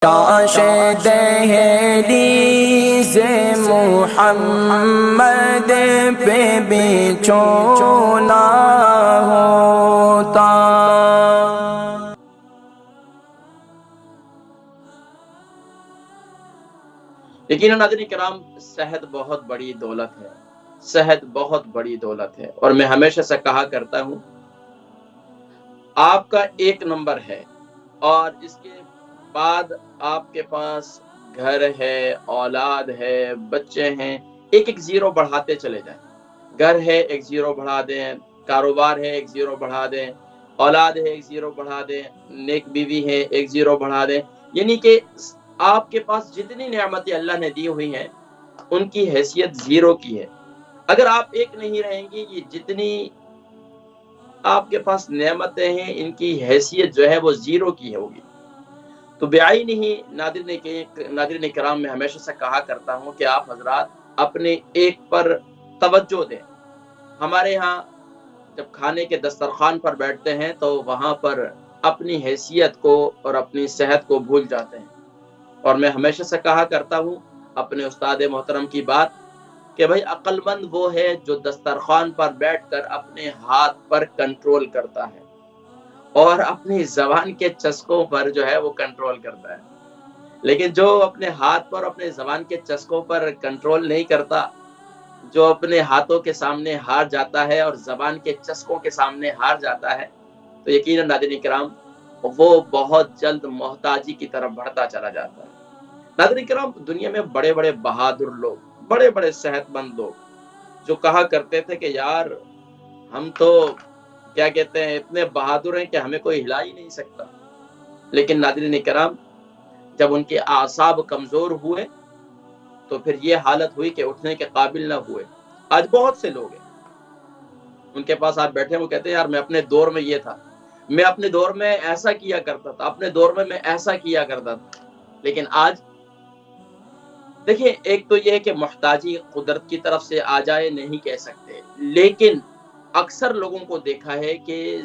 کاش دہلیز محمد پہ بچھونا ہوتا۔ یقیناً ناظرین کرام، صحت بہت بڑی دولت ہے، صحت بہت بڑی دولت ہے، اور میں ہمیشہ سے کہا کرتا ہوں آپ کا ایک نمبر ہے، اور اس کے بعد آپ کے پاس گھر ہے، اولاد ہے، بچے ہیں، ایک ایک زیرو بڑھاتے چلے جائیں۔ گھر ہے ایک زیرو بڑھا دیں، کاروبار ہے ایک زیرو بڑھا دیں، اولاد ہے ایک زیرو بڑھا دیں، نیک بیوی ہے ایک زیرو بڑھا دیں، یعنی کہ آپ کے پاس جتنی نعمتیں اللہ نے دی ہوئی ہیں ان کی حیثیت زیرو کی ہے۔ اگر آپ ایک نہیں رہیں گے، یہ جتنی آپ کے پاس نعمتیں ہیں ان کی حیثیت جو ہے وہ زیرو کی ہوگی۔ تو بیائی نہیں ناظرین کرام، میں ہمیشہ سے کہا کرتا ہوں کہ آپ حضرات اپنے ایک پر توجہ دیں۔ ہمارے ہاں جب کھانے کے دسترخوان پر بیٹھتے ہیں تو وہاں پر اپنی حیثیت کو اور اپنی صحت کو بھول جاتے ہیں، اور میں ہمیشہ سے کہا کرتا ہوں اپنے استاد محترم کی بات کہ بھائی عقل مند وہ ہے جو دسترخوان پر بیٹھ کر اپنے ہاتھ پر کنٹرول کرتا ہے اور اپنی زبان کے چسکوں پر جو ہے وہ کنٹرول کرتا ہے، لیکن جو اپنے ہاتھ پر اپنے زبان کے چسکوں پر کنٹرول نہیں کرتا، جو اپنے ہاتھوں کے سامنے ہار جاتا ہے اور زبان کے چسکوں کے سامنے ہار جاتا ہے، تو یقیناً ناظرین کرام وہ بہت جلد محتاجی کی طرف بڑھتا چلا جاتا ہے۔ ناظرین کرام، دنیا میں بڑے بڑے بہادر لوگ، بڑے بڑے صحت مند لوگ جو کہا کرتے تھے کہ یار ہم تو کیا کہتے ہیں اتنے بہادر ہیں کہ ہمیں کوئی ہلا ہی نہیں سکتا، لیکن ناظرین کرام جب ان کے اعصاب کمزور ہوئے تو پھر یہ حالت ہوئی کہ اٹھنے کے قابل نہ ہوئے۔ آج بہت سے لوگ ہیں ان کے پاس آپ بیٹھے وہ کہتے ہیں یار میں اپنے دور میں یہ تھا، میں اپنے دور میں ایسا کیا کرتا تھا، اپنے دور میں ایسا کیا کرتا تھا، لیکن آج دیکھیں ایک تو یہ ہے کہ محتاجی قدرت کی طرف سے آ جائے نہیں کہہ سکتے، لیکن اکثر لوگوں کو دیکھا ہے کہ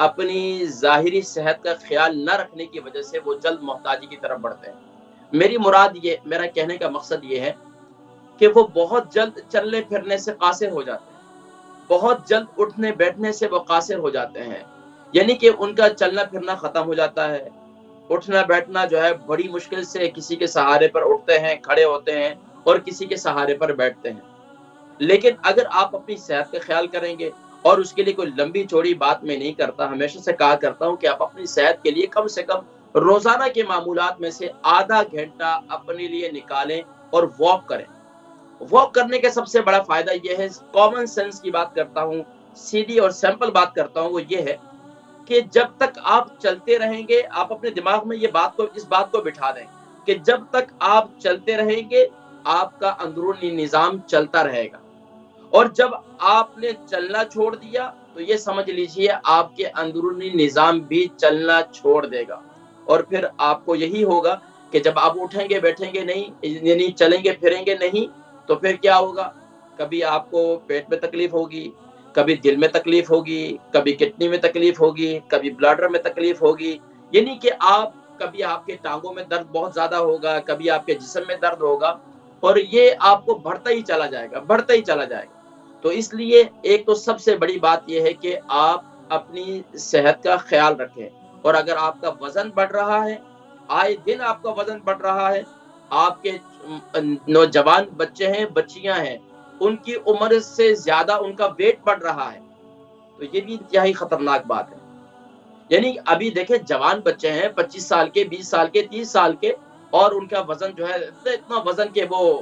اپنی ظاہری صحت کا خیال نہ رکھنے کی وجہ سے وہ جلد محتاجی کی طرف بڑھتے ہیں۔ میرا کہنے کا مقصد یہ ہے کہ وہ بہت جلد چلنے پھرنے سے قاصر ہو جاتے ہیں، بہت جلد اٹھنے بیٹھنے سے وہ قاصر ہو جاتے ہیں، یعنی کہ ان کا چلنا پھرنا ختم ہو جاتا ہے، اٹھنا بیٹھنا جو ہے بڑی مشکل سے کسی کے سہارے پر اٹھتے ہیں، کھڑے ہوتے ہیں، اور کسی کے سہارے پر بیٹھتے ہیں۔ لیکن اگر آپ اپنی صحت کا خیال کریں گے، اور اس کے لیے کوئی لمبی چوڑی بات میں نہیں کرتا، ہمیشہ سے کہا کرتا ہوں کہ آپ اپنی صحت کے لیے کم سے کم روزانہ کے معمولات میں سے آدھا گھنٹہ اپنے لیے نکالیں اور واک کریں۔ واک کرنے کا سب سے بڑا فائدہ یہ ہے، کامن سینس کی بات کرتا ہوں، سیدھی اور سمپل بات کرتا ہوں، وہ یہ ہے کہ جب تک آپ چلتے رہیں گے، آپ اپنے دماغ میں اس بات کو بٹھا دیں کہ جب تک آپ چلتے رہیں گے آپ کا اندرونی نظام چلتا رہے گا، اور جب آپ نے چلنا چھوڑ دیا تو یہ سمجھ لیجئے آپ کے اندرونی نظام بھی چلنا چھوڑ دے گا، اور پھر آپ کو یہی ہوگا کہ جب آپ اٹھیں گے بیٹھیں گے نہیں، یعنی چلیں گے پھریں گے نہیں، تو پھر کیا ہوگا؟ کبھی آپ کو پیٹ میں تکلیف ہوگی، کبھی دل میں تکلیف ہوگی، کبھی کڈنی میں تکلیف ہوگی، کبھی بلاڈر میں تکلیف ہوگی، یعنی کہ کبھی آپ کے ٹانگوں میں درد بہت زیادہ ہوگا، کبھی آپ کے جسم میں درد ہوگا، اور یہ آپ کو بڑھتا ہی چلا جائے گا، بڑھتا ہی چلا جائے گا۔ تو اس لیے ایک تو سب سے بڑی بات یہ ہے کہ آپ اپنی صحت کا خیال رکھیں، اور اگر آپ کا وزن بڑھ رہا ہے، آئے دن آپ کا وزن بڑھ رہا ہے، آپ کے نوجوان بچے ہیں، بچیاں ہیں، ان کی عمر سے زیادہ ان کا ویٹ بڑھ رہا ہے، تو یہ بھی انتہائی خطرناک بات ہے۔ یعنی ابھی دیکھیں جوان بچے ہیں، 25 سال کے، 20 سال کے، 30 سال کے، اور ان کا وزن جو ہے اتنا وزن کہ وہ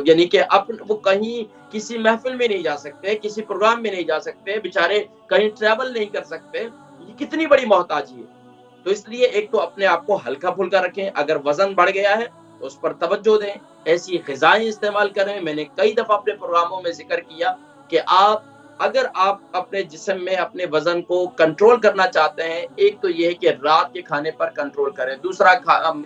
یعنی کہ وہ کہیں کسی محفل میں نہیں جا سکتے، کسی پروگرام میں نہیں جا سکتے، بیچارے کہیں ٹریول نہیں کر سکتے، یہ کتنی بڑی محتاجی ہے۔ تو اس لیے ایک تو اپنے آپ کو ہلکا پھلکا رکھیں، اگر وزن بڑھ گیا ہے تو اس پر توجہ دیں، ایسی غذائیں استعمال کریں۔ میں نے کئی دفعہ اپنے پروگراموں میں ذکر کیا کہ اگر آپ اپنے جسم میں اپنے وزن کو کنٹرول کرنا چاہتے ہیں، ایک تو یہ ہے کہ رات کے کھانے پر کنٹرول کریں، دوسرا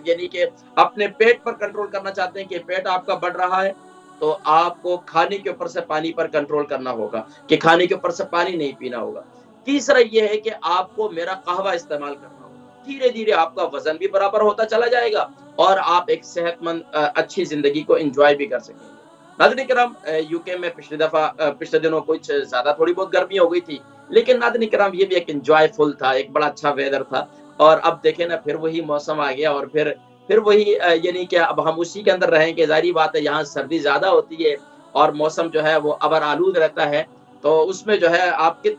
یعنی کہ اپنے پیٹ پر کنٹرول کرنا چاہتے ہیں کہ پیٹ آپ کا بڑھ رہا ہے تو آپ کو کھانے کے اوپر سے پانی پر کنٹرول کرنا ہوگا کہ کھانے کے اوپر سے پانی نہیں پینا ہوگا۔ تیسرا یہ ہے کہ آپ کو میرا قہوہ استعمال کرنا ہوگا۔ دھیرے دھیرے آپ کا وزن بھی برابر ہوتا چلا جائے گا اور آپ ایک صحت مند اچھی زندگی کو انجوائے بھی کر سکیں گے۔ ناظرین کرام، یو کے میں پچھلے دنوں کچھ زیادہ تھوڑی بہت گرمی ہو گئی تھی، لیکن ناظرین کرام یہ بھی ایک انجوائے فل تھا، ایک بڑا اچھا ویدر تھا۔ اور اب دیکھیں نا، پھر وہی موسم آ گیا اور پھر وہی یعنی کہ اب ہم اسی کے اندر رہیں گے۔ ظاہری بات ہے یہاں سردی زیادہ ہوتی ہے اور موسم جو ہے وہ ابر آلود رہتا ہے، تو اس میں جو ہے آپ کی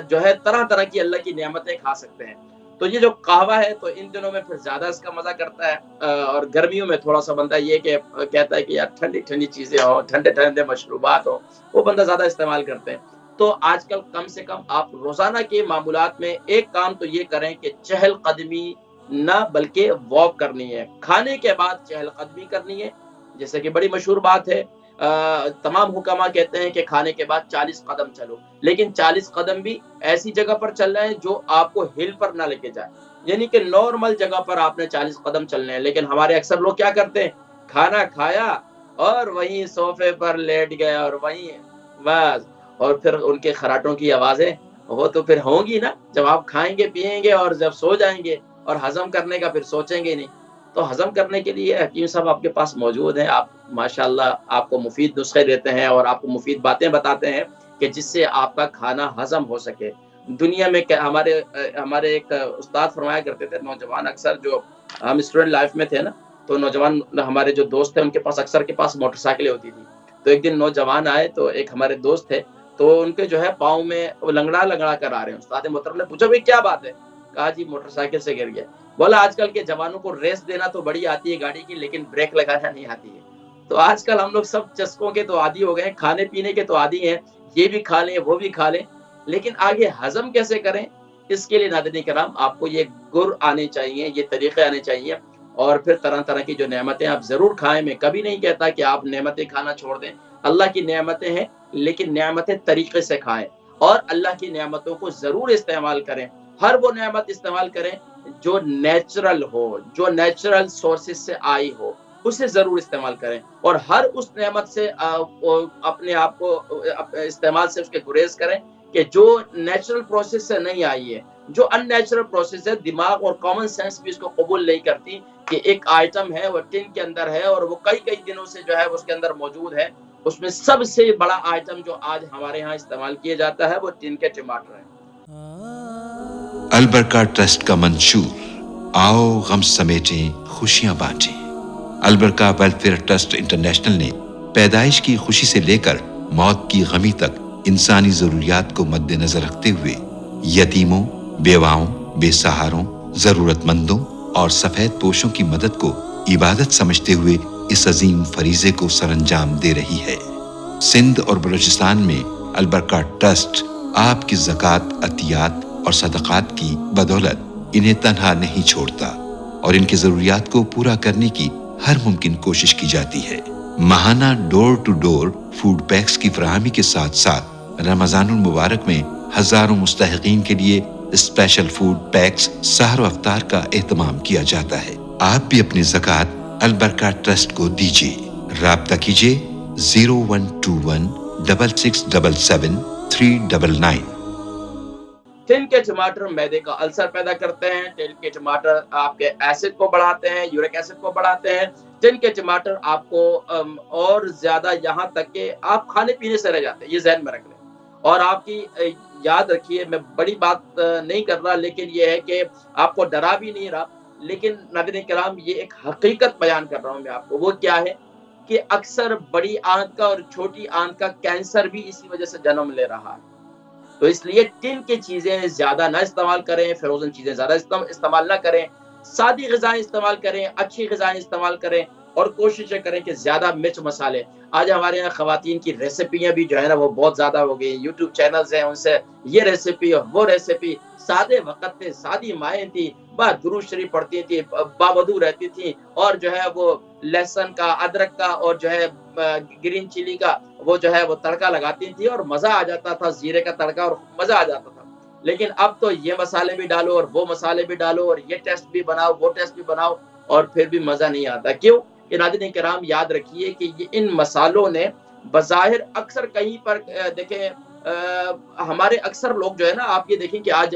جو ہے طرح طرح کی اللہ کی نعمتیں کھا سکتے ہیں۔ تو یہ جو قہوہ ہے تو ان دنوں میں پھر زیادہ اس کا مزہ کرتا ہے، اور گرمیوں میں تھوڑا سا بندہ یہ کہ کہتا ہے کہ یار ٹھنڈی ٹھنڈی چیزیں ہوں، ٹھنڈے ٹھنڈے مشروبات ہوں، وہ بندہ زیادہ استعمال کرتے ہیں۔ تو آج کل کم سے کم آپ روزانہ کے معمولات میں ایک کام تو یہ کریں کہ چہل قدمی نہ بلکہ واک کرنی ہے، کھانے کے بعد چہل قدمی کرنی ہے۔ جیسے کہ بڑی مشہور بات ہے، تمام حکما کہتے ہیں کہ کھانے کے بعد 40 قدم چلو، لیکن 40 قدم بھی ایسی جگہ پر چل رہے ہیں جو آپ کو ہل پر نہ لے کے جائے، یعنی کہ نارمل جگہ پر آپ نے 40 قدم چلنے ہیں۔ لیکن ہمارے اکثر لوگ کیا کرتے ہیں، کھانا کھایا اور وہیں صوفے پر لیٹ گئے اور وہیں بس، اور پھر ان کے خراٹوں کی آوازیں وہ تو پھر ہوں گی نا جب آپ کھائیں گے پیئیں گے اور جب سو جائیں گے، اور ہضم کرنے کا پھر سوچیں گے نہیں۔ تو ہضم کرنے کے لیے حکیم صاحب آپ کے پاس موجود ہیں، آپ ماشاءاللہ آپ کو مفید نسخے دیتے ہیں اور آپ کو مفید باتیں بتاتے ہیں کہ جس سے آپ کا کھانا ہضم ہو سکے۔ دنیا میں ہمارے ایک استاد فرمایا کرتے تھے، نوجوان اکثر جو ہم اسٹوڈنٹ لائف میں تھے نا، تو نوجوان ہمارے جو دوست تھے ان کے پاس اکثر کے پاس موٹر سائیکلیں ہوتی تھی۔ تو ایک دن نوجوان آئے تو ایک ہمارے دوست تھے، تو ان کے جو ہے پاؤں میں وہ لنگڑا لنگڑا کر آ رہے ہیں۔ استاد محترم نے پوچھا بھائی کیا بات ہے؟ کہا جی موٹر سائیکل سے گر گیا۔ بولا آج کل کے جوانوں کو ریس دینا تو بڑی آتی ہے گاڑی کی، لیکن بریک لگانا نہیں آتی ہے۔ تو آج کل ہم لوگ سب چسکوں کے تو عادی ہو گئے ہیں، کھانے پینے کے تو عادی ہیں، یہ بھی کھا لیں وہ بھی کھا لیں، لیکن آگے ہضم کیسے کریں؟ اس کے لیے ناظرین کرام آپ کو یہ گر آنے چاہیے، یہ طریقے آنے چاہیے، اور پھر طرح طرح کی جو نعمتیں آپ ضرور کھائیں۔ میں کبھی نہیں کہتا کہ آپ نعمتیں کھانا چھوڑ دیں، اللہ کی نعمتیں ہیں، لیکن نعمتیں طریقے سے کھائیں اور اللہ کی نعمتوں کو ضرور استعمال کریں۔ ہر وہ نعمت استعمال کریں جو نیچرل ہو، جو نیچرل سورسز سے آئی ہو، اسے ضرور استعمال کریں، اور ہر اس نعمت سے اپنے آپ کو استعمال سے اس کے گریز کریں کہ جو نیچرل پروسیس سے نہیں آئی ہے، جو ان نیچرل پروسیس ہے۔ دماغ اور کامن سینس بھی اس کو قبول نہیں کرتی کہ ایک آئٹم ہے وہ ٹن کے اندر ہے اور وہ کئی دنوں سے جو ہے اس کے اندر موجود ہے۔ اس میں سب سے بڑا آئٹم جو آج ہمارے ہاں استعمال کیا جاتا ہے وہ ٹن کے ٹماٹر ہیں۔ البرکہ ٹرسٹ کا منشور، آؤ غم سمیٹیں خوشیاں بانٹیں۔ البرکہ ویلفیئر ٹرسٹ انٹرنیشنل نے پیدائش کی خوشی سے لے کر موت کی غمی تک انسانی ضروریات کو مد نظر رکھتے ہوئے یتیموں، بیواؤں، بے سہاروں، ضرورت مندوں اور سفید پوشوں کی مدد کو عبادت سمجھتے ہوئے اس عظیم فریضے کو سر انجام دے رہی ہے۔ سندھ اور بلوچستان میں البرکہ ٹرسٹ آپ کی زکوٰۃ، عطیات اور صدقات کی بدولت انہیں تنہا نہیں چھوڑتا اور ان کی ضروریات کو پورا کرنے کی ہر ممکن کوشش کی جاتی ہے۔ ماہانہ ڈور ٹو ڈور فوڈ پیکس کی فراہمی کے ساتھ ساتھ رمضان المبارک میں ہزاروں مستحقین کے لیے اسپیشل فوڈ پیکس سحر و افطار کا اہتمام کیا جاتا ہے۔ آپ بھی اپنی زکوٰۃ البرکہ ٹرسٹ کو دیجیے۔ رابطہ کیجیے 0121 6677 399۔ ٹن کے ٹماٹر معدے کا السر پیدا کرتے ہیں، ٹن کے ٹماٹر آپ کے ایسڈ کو بڑھاتے ہیں، یورک ایسڈ کو بڑھاتے ہیں، ٹن کے ٹماٹر آپ کو اور زیادہ یہاں تک کہ آپ کھانے پینے سے رہ جاتے ہیں، یہ ذہن میں رکھ لیں۔ اور آپ کی یاد رکھیے، میں بڑی بات نہیں کر رہا، لیکن یہ ہے کہ آپ کو ڈرا بھی نہیں رہا، لیکن ناظرین کرام یہ ایک حقیقت بیان کر رہا ہوں میں آپ کو۔ وہ کیا ہے کہ اکثر بڑی آنت کا اور چھوٹی آنت کا کینسر بھی اسی وجہ سے جنم لے رہا ہے۔ تو اس لیے ٹن کی چیزیں زیادہ نہ استعمال کریں، فروزن چیزیں زیادہ استعمال نہ کریں، سادی غذائیں استعمال کریں، اچھی غذائیں استعمال کریں، اور کوشش کریں کہ زیادہ مرچ مسالے۔ آج ہمارے یہاں خواتین کی ریسیپیاں بھی جو ہے نا وہ بہت زیادہ ہو گئی، یوٹیوب چینلز ہیں، ان سے یہ ریسیپی اور وہ ریسیپی۔ سادے وقت تھے، سادی مائیں تھی، بس درود شریف پڑھتی تھی، باوضو رہتی تھی، اور جو ہے وہ لہسن کا، ادرک کا اور جو ہے گرین چلی کا وہ جو ہے وہ تڑکا لگاتی تھی اور مزہ آ جاتا تھا، زیرے کا تڑکا، اور مزہ آ جاتا تھا۔ لیکن اب تو یہ مسالے بھی ڈالو اور وہ مسالے بھی ڈالو اور یہ ٹیسٹ بھی بناؤ، وہ ٹیسٹ بھی بناؤ، اور پھر بھی مزہ نہیں آتا۔ کیوں؟ کہ ناظرین کرام یاد رکھیے کہ یہ ان مسالوں نے بظاہر اکثر کہیں پر دیکھیں ہمارے اکثر لوگ جو ہے نا، آپ یہ دیکھیں کہ آج